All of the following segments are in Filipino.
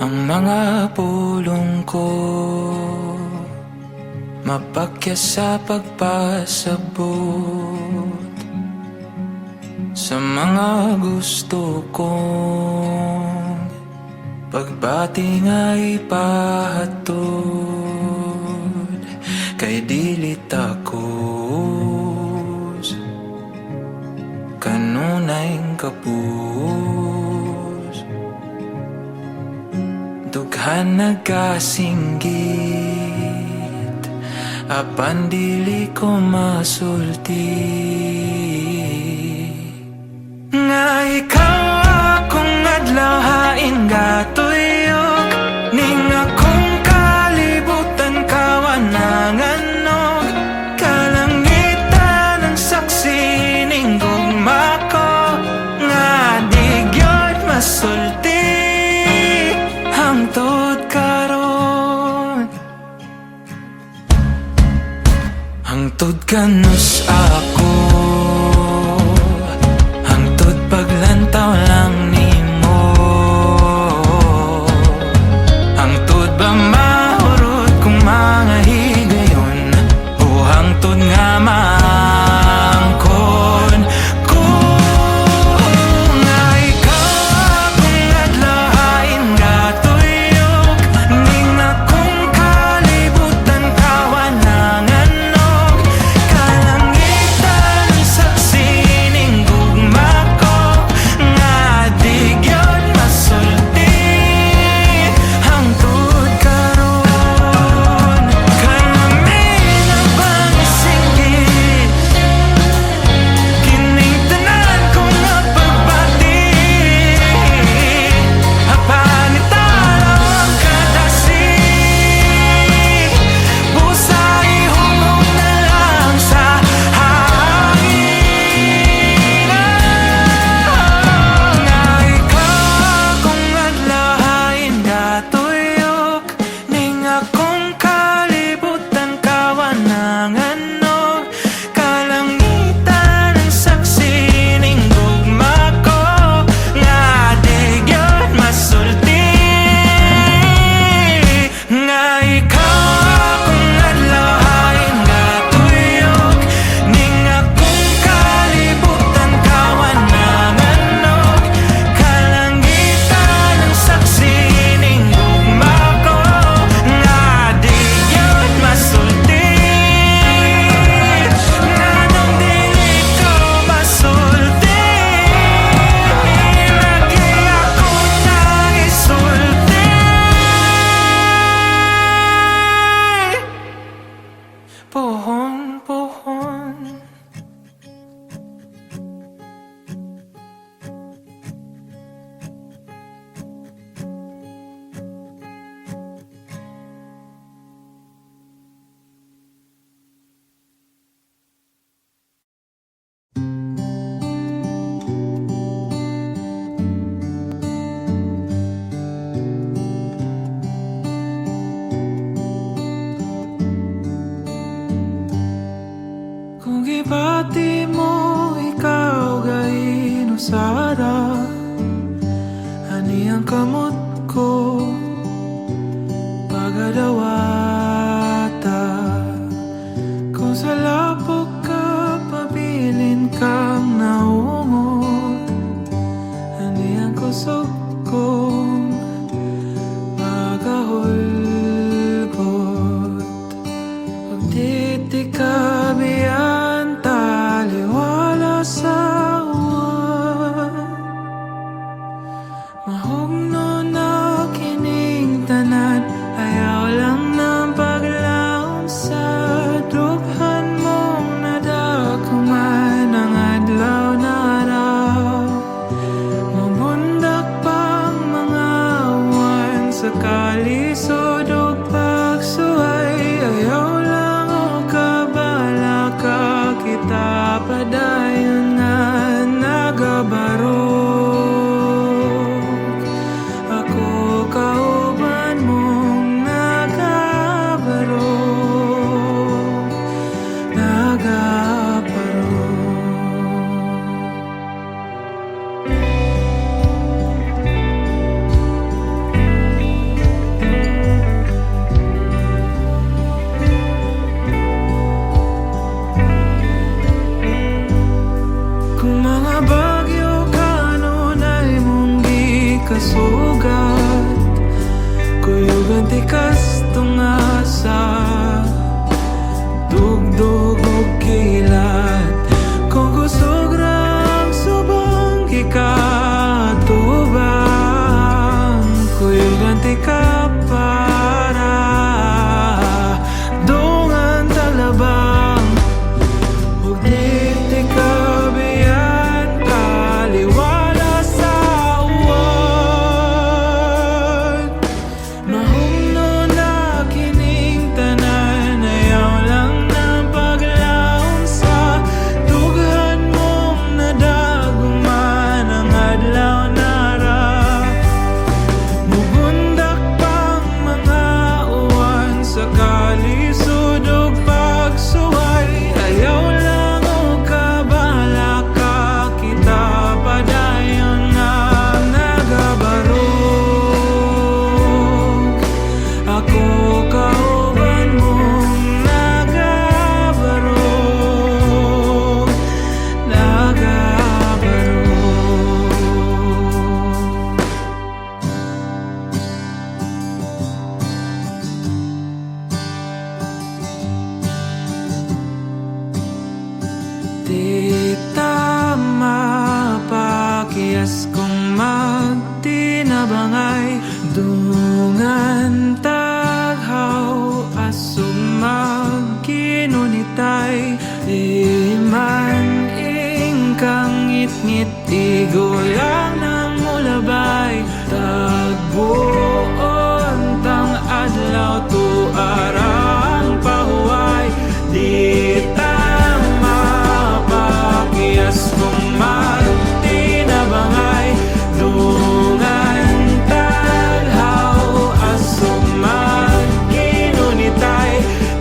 ang mga pulong ko, mapakya sa pagpasabot sa mga gusto kong pagbati nga ipahatod kay dili takos kanunay kapus dughan nagasinggit apan dili ko masulti nga ikaw akong adlahain gatuyok ning akong kalibutan kawananganog kalangitan ang saksi ning gugma ko nga di gyud masulti hangtod karon hangtod kanus ako paglantaw lang nimo hangtod ba mahurot kung mga higayon o hangtod nga maangkon ko nga ikaw akong adlahain gatuyok ning akong kalibutan kawananganog kalangitan ang saksi ning gugma Ibati mo ikaw gayon usara ani ang kamot ko pagadawata kung sa lapok ka pabilin kang naungot ani ang kusog kong magahulgot pagtitikabiyan sa uwan mahugno na kining tanan ayaw lang ng paglaom sa dughan mong nadakuman ang adlaw na araw mabundak pang mga uwan sa kalisod o pagsuway ayaw lang o kabay Parehas kong magtinabangay Dungan taghaw Asong magkinunitay Di man ingkang ngit-ngit Igulang ng mulabay Tagbuon tang adlaw Tuarang pahuway Di tama pakias kong magtinabangay Dungan taghaw Asong magkinunitay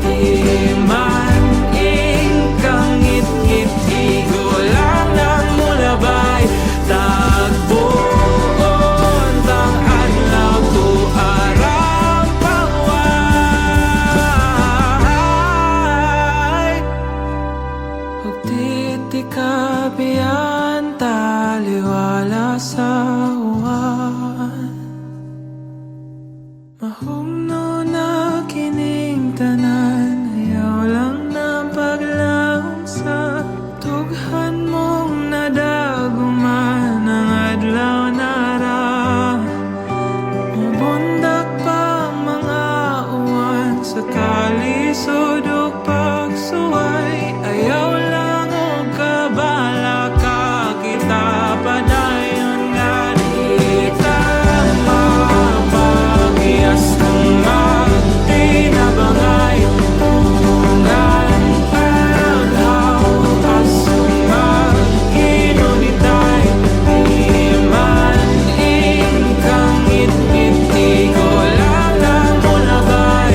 Di man ingkang ngit-ngit Igulang ng mulabay Tagbuon tang adlaw Tuarang pahuway Huwag titikabihan Taliwala sa uwan Mahumno na kining tanan Ayaw lang ng paglaom sa Tughan mong nadaguman Ang adlaw nara Mabundak pang mga uwan Sa kalisod o pagsuway Ayaw lang o kabala ka Kita padayon nga di tama Paghiyas kong magtinabangay Tungan taghaw Asong magkinunitay Di man ingkang ngit-ngit Igulang ng mulabay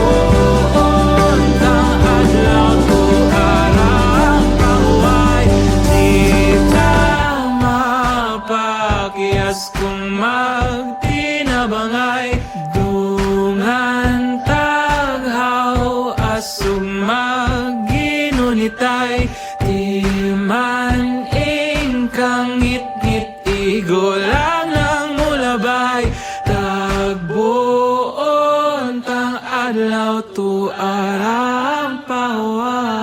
Tagbuon tang adlaw Tuarang pahuway Di tama paghiyas kong magtinabangay Dungan taghaw Asong magginunitay Di man ingkang ngit-ngit Igulang ng mulabay Tagbuon tang adlaw Tuarang pahuway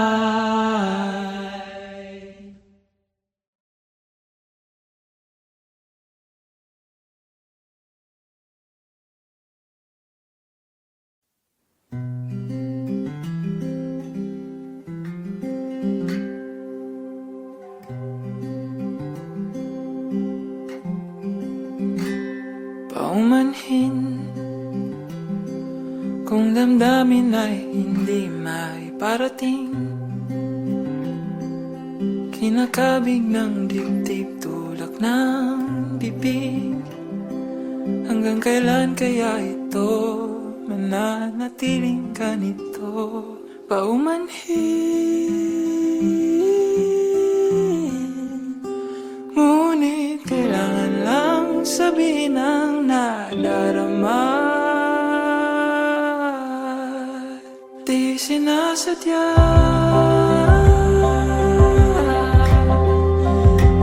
Paumanhin Kung damdamin ay hindi may parating Kinakabig ng dibdib tulak ng bibig Hanggang kailan kaya ito mananatiling ganito Paumanhin Ngunit kailangan lang sabihin ang nadarama Di sinasadya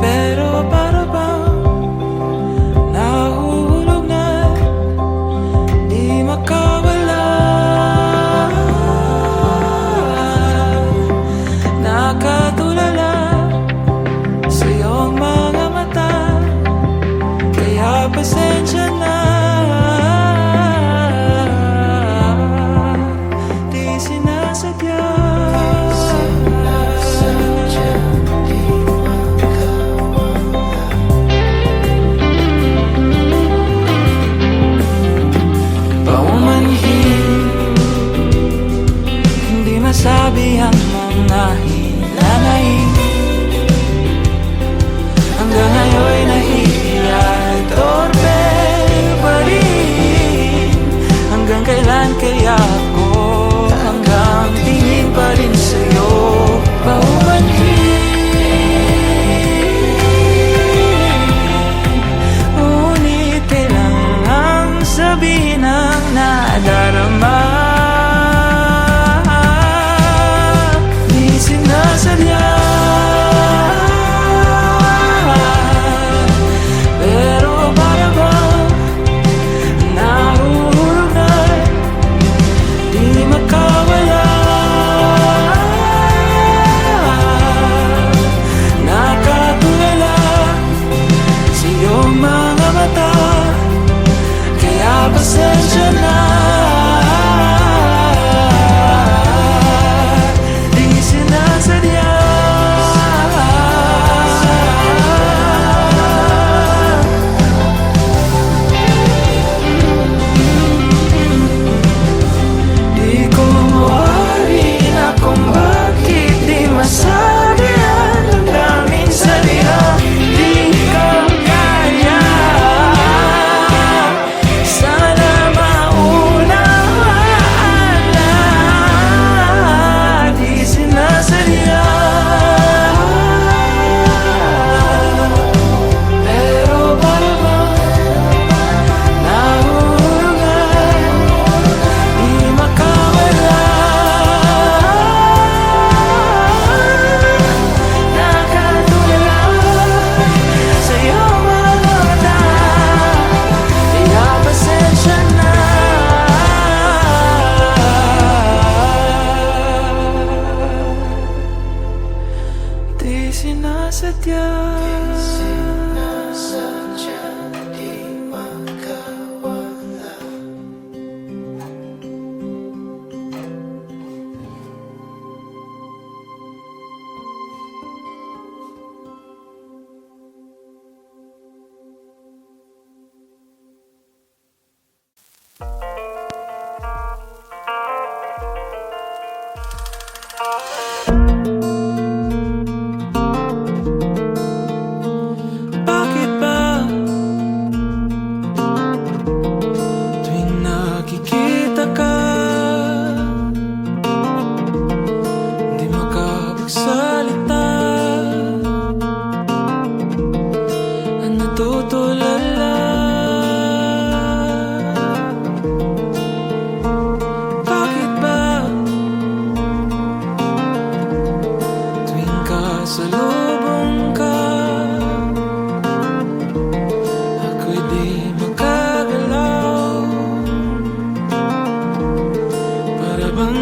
Pero para bang nahuhulog na Di makawala Nakatulala sa iyong mga mata Kaya pasensya na Di sinasadya Paumanhin Hindi masabi ang mga hinanaing Hanggang ngayon'y nahihiyay Torpe pa rin Hanggang kailan kaya ako Hanggang tingin pa rin sa'yo Paumanhin Ngunit kailangan lang sabihin ang nadarama Di sinasadya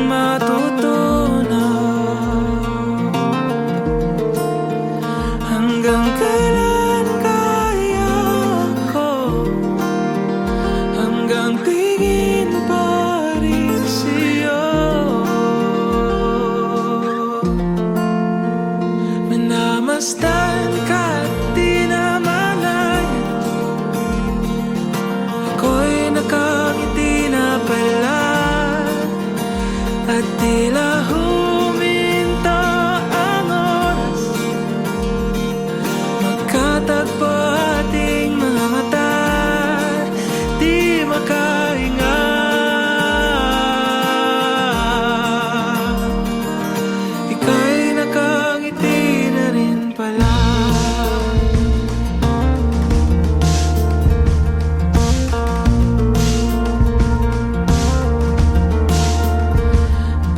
matutunan. Hanggang kailan kaya ko, hanggang tingin pa rin sa'yo. Minamasdan ka't di namalayan, ako'y nakangiti na pala. At tila huminto ang oras, magkatagpo ating mga mata, di makahinga. Ika'y nakangiti na rin pala.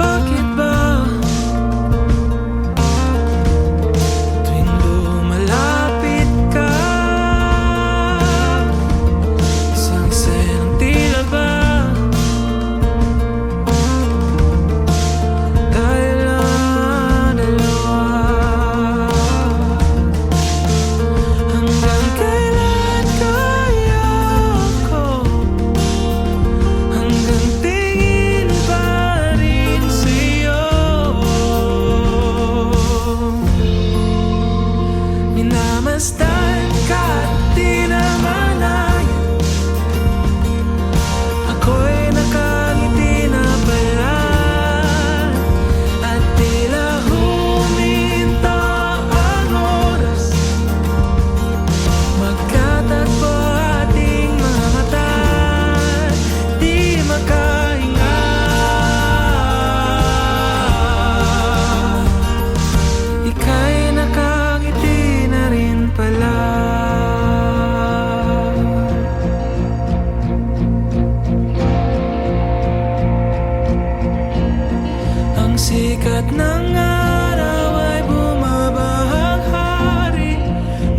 Bakit ba tuwing lumalapit ka, isang-isa ng tila ba tayo lang dalawa? Hanggang kailan kaya ko, hanggang tingin pa rin sa'yo. Minamasdan ka't di namalayan, ako'y nakangiti na pala. At tila huminto ang oras, magkatagpo ating mga mata, di makahinga. Ika'y nakangiti na rin pala. Ang sikat ng araw ay bumabahaghari,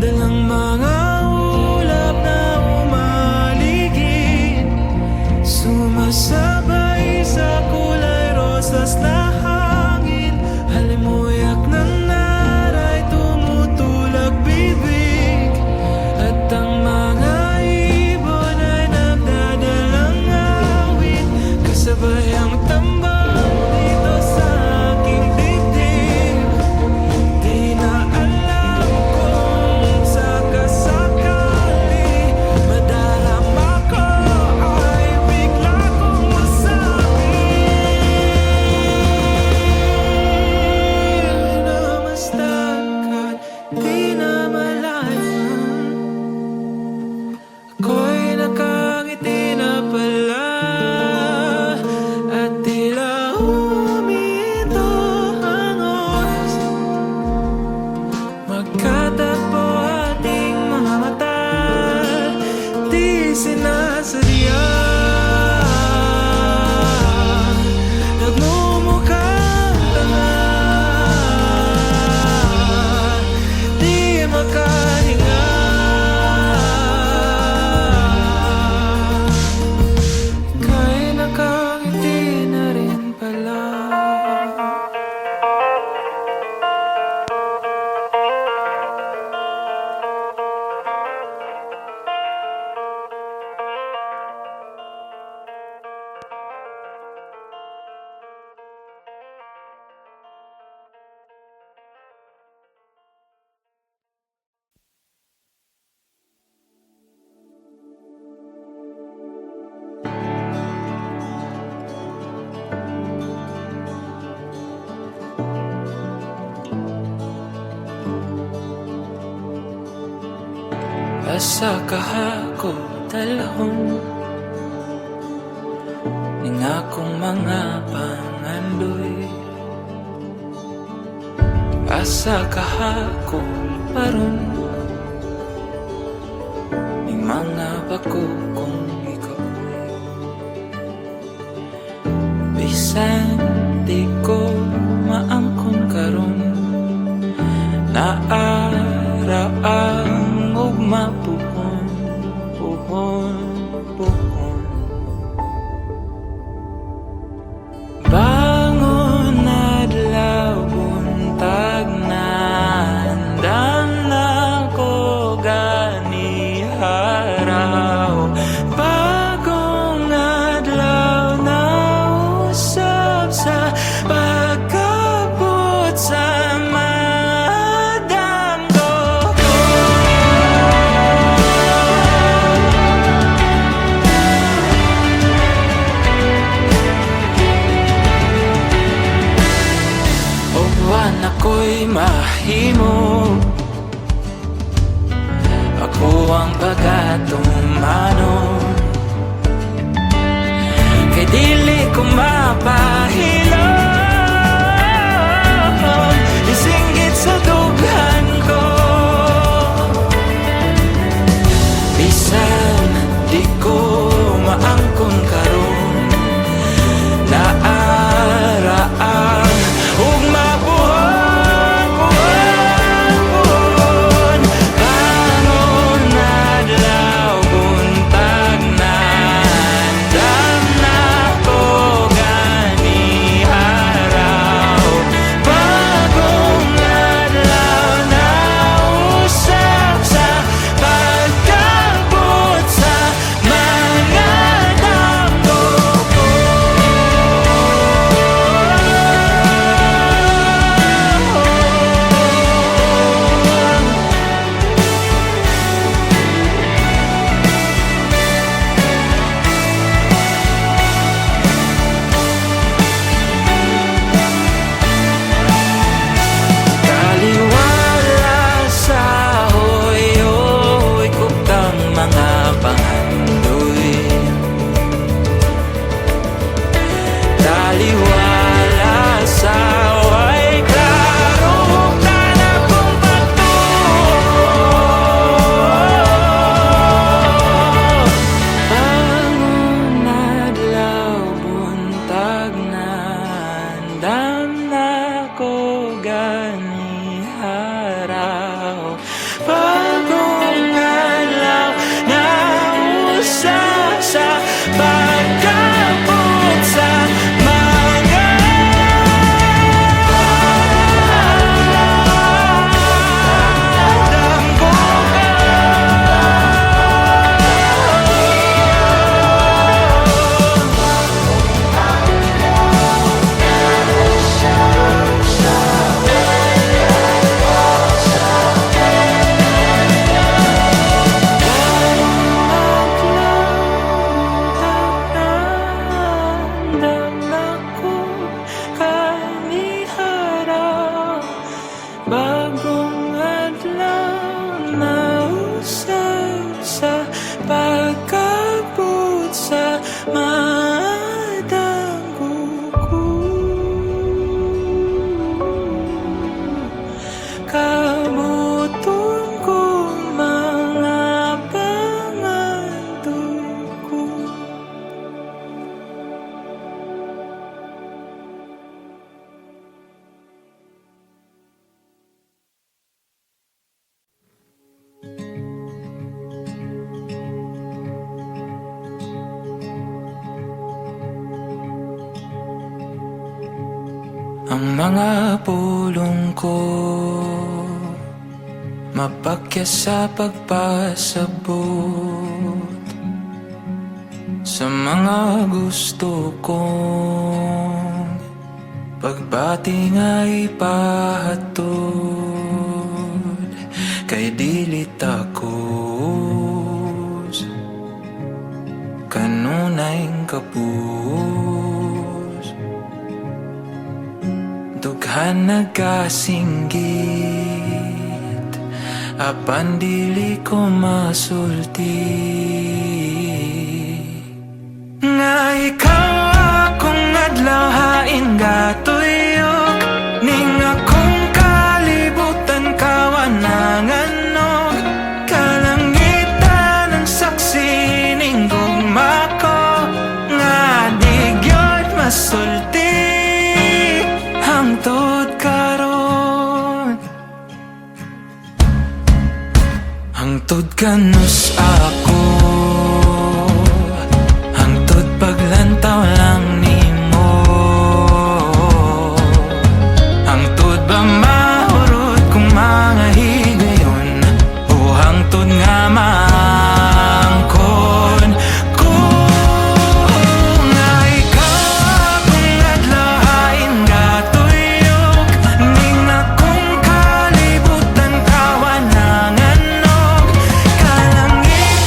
dalang mga ulap na umaligid, sumasabay sa kulay rosas na hangin. Halimuyak ng naray tumutulak bibig, at ang mga ibon ay nagdadalang awit, kasabay ang tambang dito sa aking dibdib. Di na alam kung sakasakali madarama ko ay bigla kong masabi. Minamasdan ka't di namalayan, ako'y nakangiti na pala. At tila huminto ang oras, magkatagpo ating mga mata, di sinasadya. Nagmumukhang tanga, di makahinga. Ika'y nakangiti na rin pala. Asa kahako talahon ning akong mga pangandoy. Asa kahako paron ning mga bako kong ikaw. Bisan di ko maangkon karon, naaraang ugma puhon, puhon, puhon. mahimo. Ako ang pagkatumano, kay dili ko mapahilom. Isinggit sa dughan ko, bisan di ko maangkon karon. Naaraang ug mabuhon bangon adlaw buntag na andam na ko gani araw. Bagong adlaw na usap sa pagkabot sa mga damgo ko. Taliwala sa hoy-hoy kutang mga pangandoy. Taliwala sa way klaro na kung bato. Bangon adlaw buntag na andam na ko gani araw. Bagong adlaw na usap sa pagkabot sa mga damgo bagong adlaw na usap sa pagkabot sa madanggo ko. Kabuton ko mga pangandoy ko. Ang mga pulong ko mapakya sa pagpasabot sa mga gusto kong pagbati nga ipahatod. Kay dili takos kanunay kapos, dughan nagasinggit apan dili ko masulti. Nga ikaw akong adlaw hain gatuyok, ning akong kalibutan kawananganog. Kalangitan ang saksi ning gugma ko, nga digyod masulti hangtod karon. Hangtod kanus ako, hangtod paglantaw lang nimo. Hangtod ba mahurot kung mga higayon, o hangtod nga maangkon ko. Nga ikaw akong adlaw hain gatuyok, ning akong kalibutan kawananganog. Kalangitan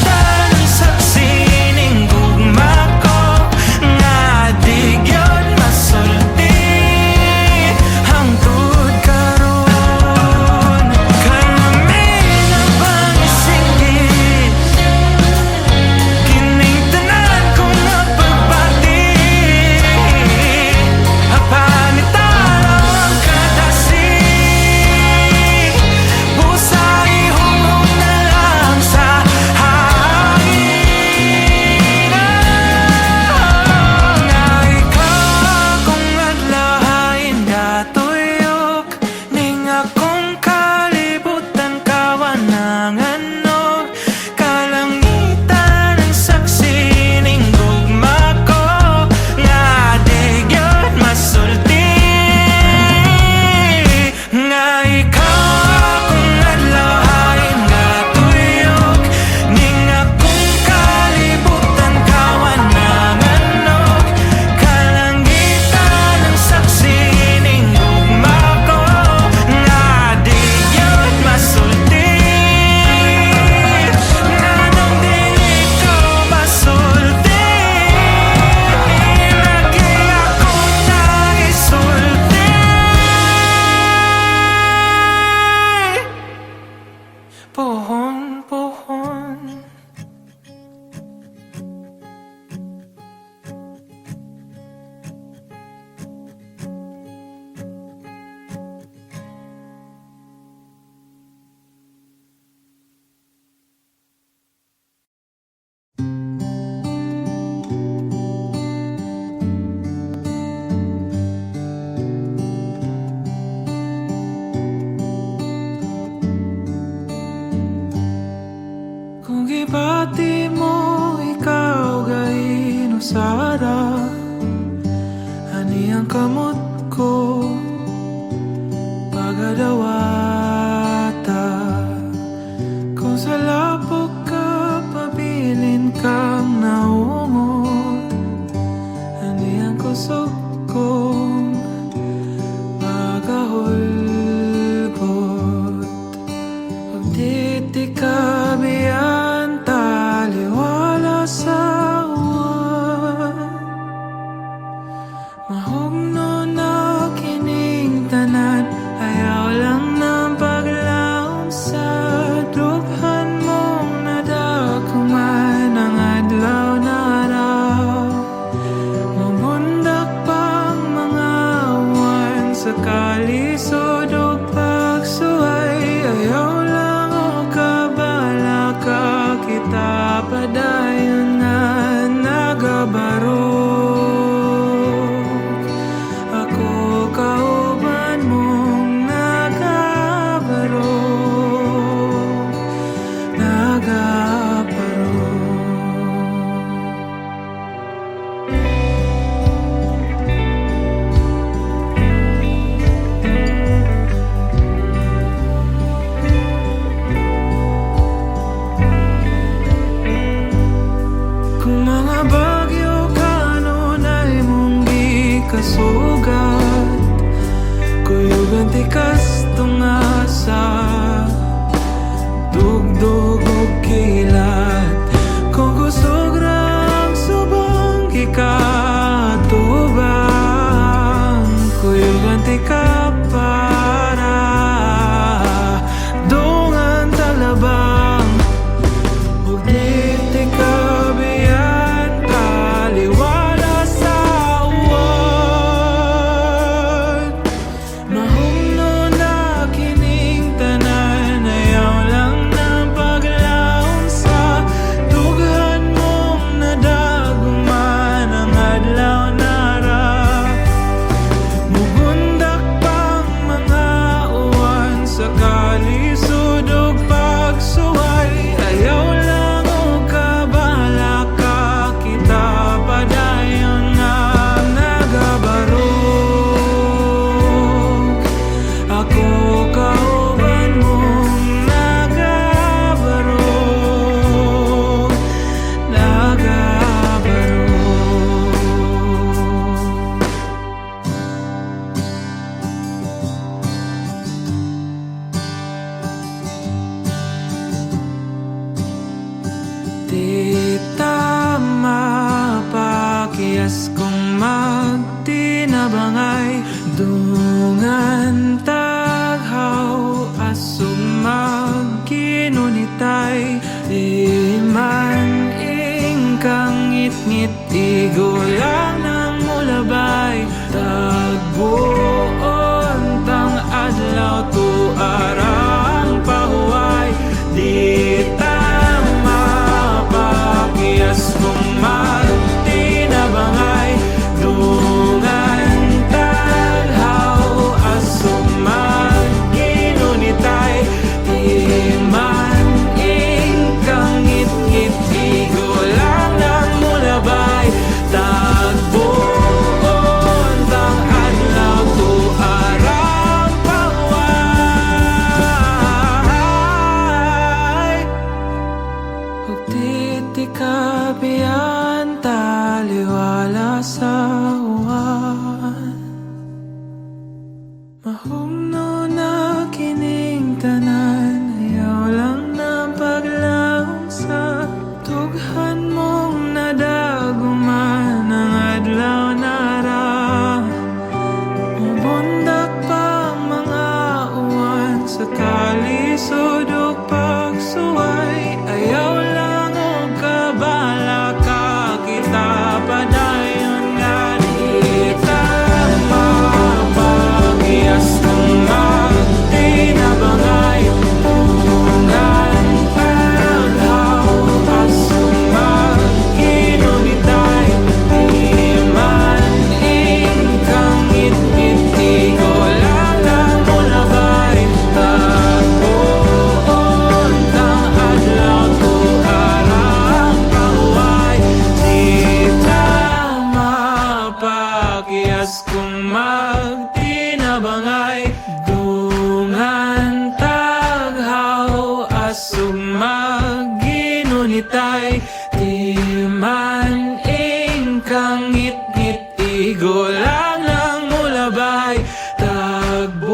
pati mo ikaw gain usara. Ani ang kamot ko pagadawata. Kung sa lapok ka pabilin kang naungot, ani ang kusog kong magahulgot. Pagditi ka biyan taliwala sa uwan. Mahugno na kining tanan, ayaw lang ng paglaom sa dughan mong nadakuman ang adlaw na araw. Mamundak pang mga uwan sa kalisod o pagsuway, ayaw lang o kabala ka kita padayon nga nagabaro. Kasugat, kuyugan tikas tungasa, dugdug og kilat. Kung kusog rang subong kikatubang, kuyugan tika para dungan talabang. Ug di tika biyan taliwala sa uwan. Mahumno na kining tanan, ayaw lang ng paglaom sa dughan mong nadaguman ang adlaw na ra. Mugundak pang mga uwan sa kalisod ug pagsuway, ayaw lang o kabala ka kita padayon nga nagabarog. Ako kauban mong nagabarog, nagabarog. Di tama pakiyas kung magtinabangay, dungan taghaw asong magkinunitay. Di man ingkang ngit-ngit, igo lang ng mulabay. Tagbuon tang adlaw tuarang pahuway. Di tama pakiyas kung magtinabangay, dungan taghaw asong magkinunitay. Di man ingkang ngit-ngit, igo lang ng mulabay. Tagbuon tang adlaw tuarang pahuway. Ug di ka biyan taliwala sa uwan. Mahumno na kining tanan, ayaw lang ng paglaom sa dughan mong nadaguman ang adlaw na ra. Mabundak pang mga uwan sa kalisod ug pagsuway, ayaw lang o kabala ka kita padayon nga di tama pakiyas kung magtinabangay. bangay dungan taghaw asug maginunitay di man ingkang ngit-ngit igulang ng mulabay tagbuon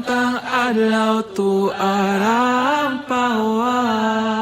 tang adlaw tuarang paway.